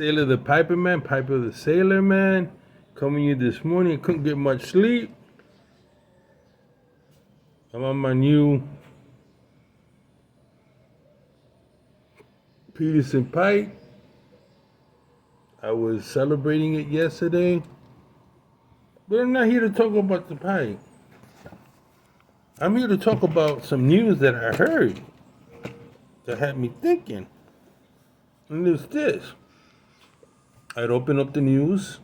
Sailor the Piper Man, Piper the Sailor Man, coming in this morning. Couldn't get much sleep. I'm on my new Peterson Pike. I was celebrating it yesterday, but I'm not here to talk about the pike. I'm here to talk about some news that I heard that had me thinking. And it's this. I'd open up the news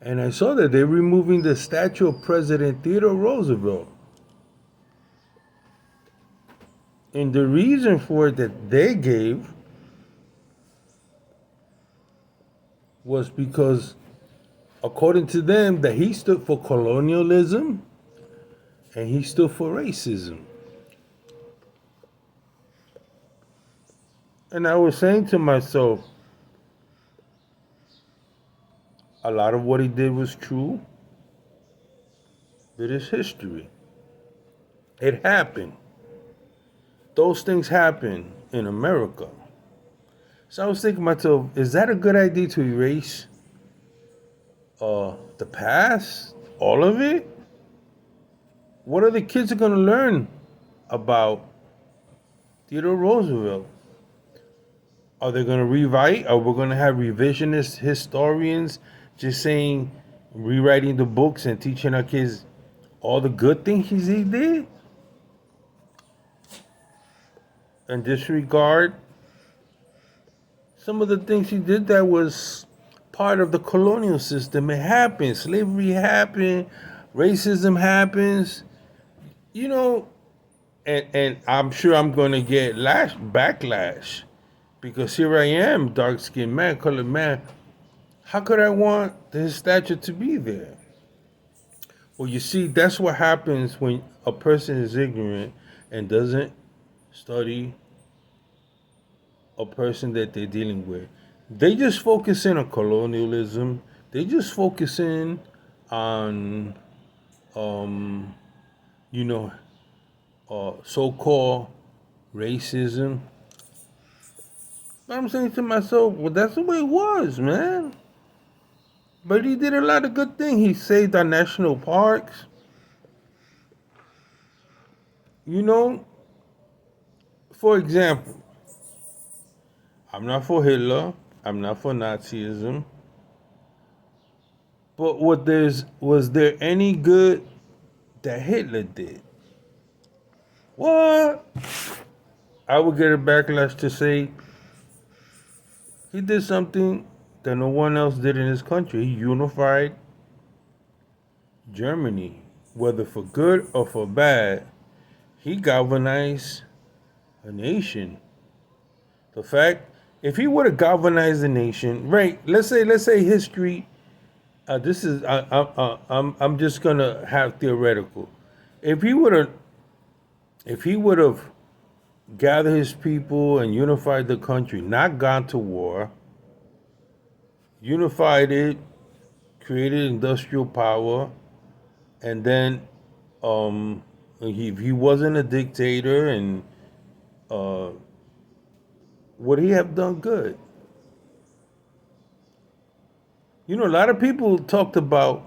and I saw that they're removing the statue of President Theodore Roosevelt. And the reason for it that they gave was because, according to them, that he stood for colonialism and he stood for racism. And I was saying to myself, a lot of what he did was true, but it's history. It happened. Those things happen in America. So I was thinking to myself, is that a good idea to erase the past? All of it? What are the kids going to learn about Theodore Roosevelt? Are they going to rewrite? Are we going to have revisionist historians just saying, rewriting the books and teaching our kids all the good things he did? And disregard some of the things he did that was part of the colonial system. It happened. Slavery happened. Racism happens. You know, and I'm sure I'm going to get backlash because here I am, dark-skinned man, colored man. How could I want his statue to be there? Well, you see, that's what happens when a person is ignorant and doesn't study a person that they're dealing with. They just focus in on colonialism. They just focus in on, you know, so-called racism. But I'm saying to myself, well, that's the way it was, man. But he did a lot of good things. He saved our national parks. You know, for example, I'm not for Hitler. I'm not for Nazism. But was there any good that Hitler did? What? I would get a backlash to say he did something that no one else did in his country. He unified Germany, whether for good or for bad. He galvanized a nation. The fact, if he would have galvanized the nation, right? Let's say history. This is I'm just gonna have theoretical. If he would have gathered his people and unified the country, not gone to war, unified it, created industrial power, and then if he wasn't a dictator, and would he have done good? You know, a lot of people talked about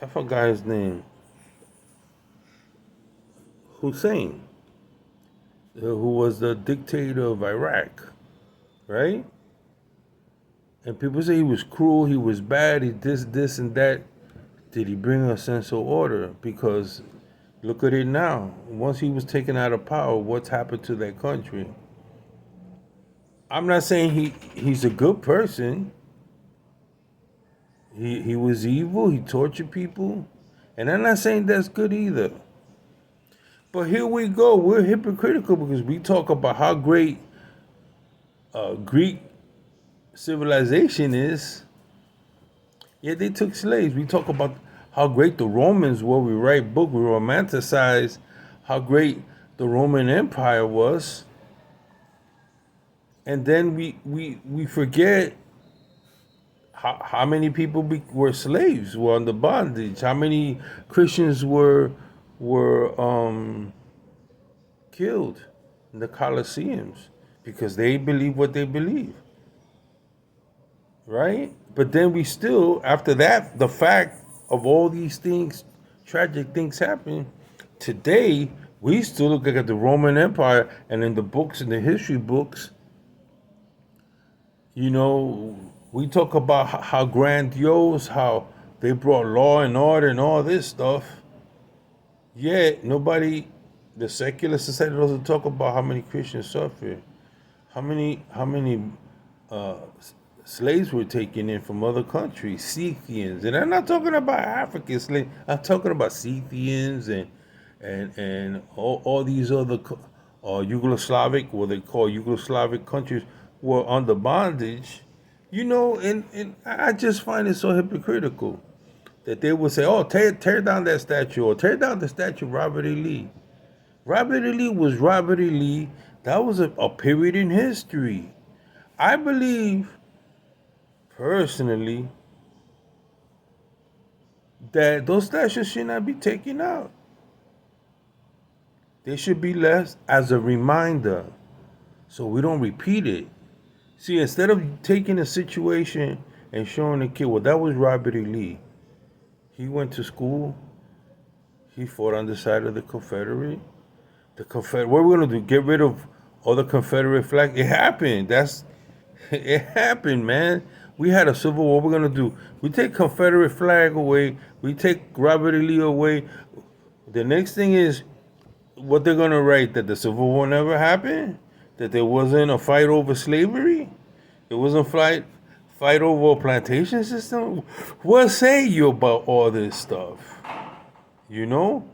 I forgot his name, Hussein, who was the dictator of Iraq, right? And people say he was cruel, he was bad, he did this and that. Did he bring a sense of order? Because look at it now. Once he was taken out of power, what's happened to that country? I'm not saying he's a good person. He was evil, he tortured people. And I'm not saying that's good either. But here we go. We're hypocritical because we talk about how great Greek civilization is. Yeah, they took slaves. We talk about how great the Romans were. We write books, we romanticize how great the Roman Empire was. And then we forget how many people were slaves, were under bondage. How many Christians were killed in the Colosseums because they believe what they believe, right? But then we still, after that, the fact of all these things, tragic things happen, today we still look at the Roman Empire, and in the books, in the history books, you know, we talk about how grandiose, how they brought law and order and all this stuff. Yet nobody, the secular society doesn't talk about how many Christians suffer, how many uh, slaves were taken in from other countries, Scythians, and I'm not talking about African slaves. I'm talking about Scythians and all these other Yugoslavic, what they call Yugoslavic countries, were under bondage. You know, and I just find it so hypocritical that they would say, "Oh, tear down that statue, or tear down the statue of Robert E. Lee." Robert E. Lee was Robert E. Lee. That was a period in history. I believe personally that those statues should not be taken out. They should be left as a reminder so we don't repeat it. See, instead of taking a situation and showing the kid, well, that was Robert E. Lee. He went to school. He fought on the side of the Confederate. What we're gonna do? Get rid of all the Confederate flag? It happened. It happened, man. We had a civil war. We're gonna do? We take Confederate flag away. We take Robert E. Lee away. The next thing is what they're gonna write, that the Civil War never happened, that there wasn't a fight over slavery, there wasn't fight over a plantation system. What say you about all this stuff? You know,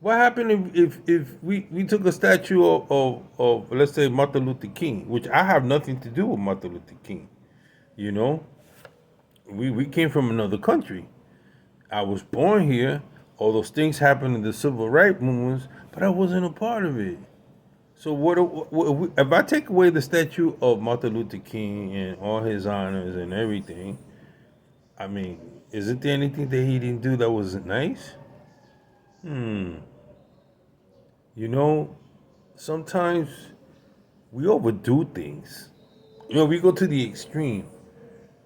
what happened if we took a statue of let's say Martin Luther King, which I have nothing to do with Martin Luther King. You know, we came from another country. I was born here. All those things happened in the civil rights movements, but I wasn't a part of it. So if I take away the statue of Martin Luther King and all his honors and everything? I mean, isn't there anything that he didn't do that was nice? You know, sometimes we overdo things. You know, we go to the extreme.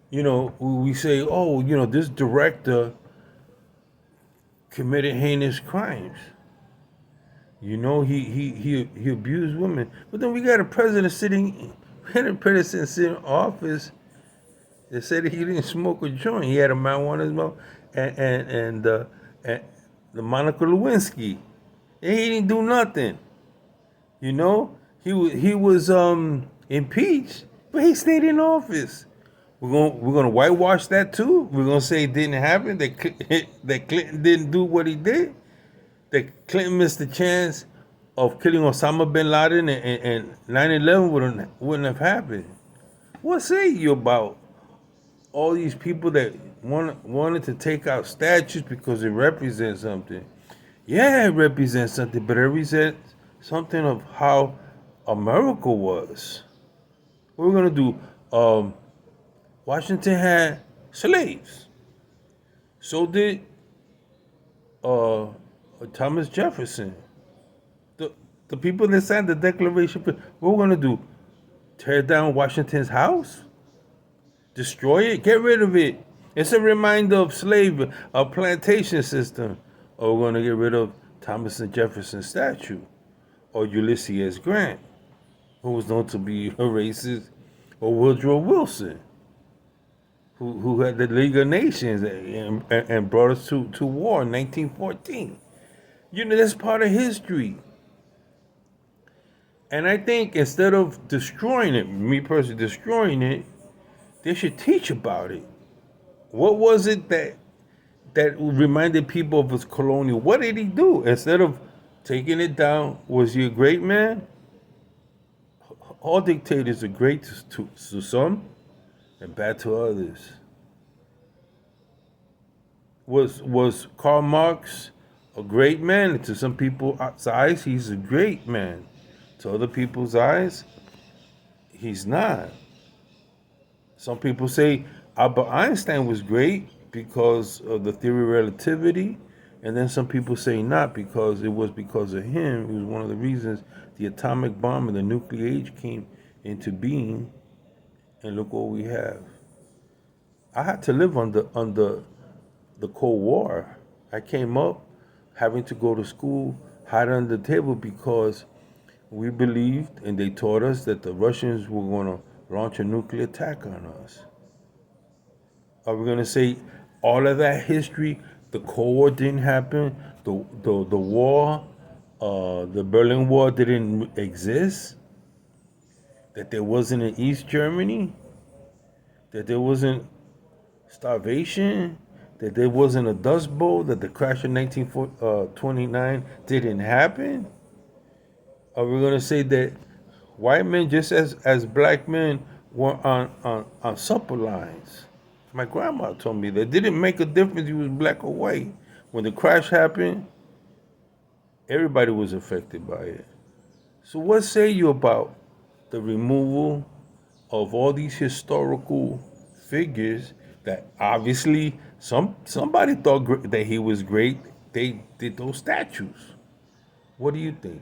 You know, we say, oh, you know, this director committed heinous crimes. You know, he abused women. But then we got a president sitting in office that said he didn't smoke a joint. He had a marijuana in his mouth, and the Monica Lewinsky, and he didn't do nothing. You know, he was impeached, but he stayed in office. We're gonna whitewash that too. We're gonna say it didn't happen. That Clinton didn't do what he did. That Clinton missed the chance of killing Osama bin Laden, and 9/11 wouldn't have happened. What say you about all these people that wanted to take out statues because it represents something? Yeah, it represents something, but it represents something of how America was. What we're gonna do? Washington had slaves. So did Thomas Jefferson. The people that signed the Declaration. What we're gonna do? Tear down Washington's house? Destroy it? Get rid of it? It's a reminder of slavery, a plantation system. Or we're gonna get rid of Thomas and Jefferson's statue, or Ulysses S. Grant, who was known to be a racist, or Woodrow Wilson, who had the League of Nations and brought us to war in 1914. You know, that's part of history. And I think instead of destroying it, me personally destroying it, they should teach about it. What was it that reminded people of his colonial? What did he do? Instead of taking it down, was he a great man? All dictators are great to some and bad to others. Was Karl Marx a great man? To some people's eyes, he's a great man. To other people's eyes, he's not. Some people say Albert Einstein was great because of the theory of relativity, And then some people say not because it was because of him. It was one of the reasons the atomic bomb and the nuclear age came into being. And look what we have. I had to live under the Cold War. I came up having to go to school, hide under the table because we believed and they taught us that the Russians were going to launch a nuclear attack on us. Are we going to say all of that history, the Cold War didn't happen, the war, the Berlin Wall didn't exist, that there wasn't an East Germany, that there wasn't starvation, that there wasn't a Dust Bowl, that the crash of 1929 didn't happen? Are we going to say that white men, just as black men, were on supper lines? My grandma told me that it didn't make a difference if you was black or white. When the crash happened, everybody was affected by it. So what say you about the removal of all these historical figures that obviously somebody thought that he was great? They did those statues. What do you think?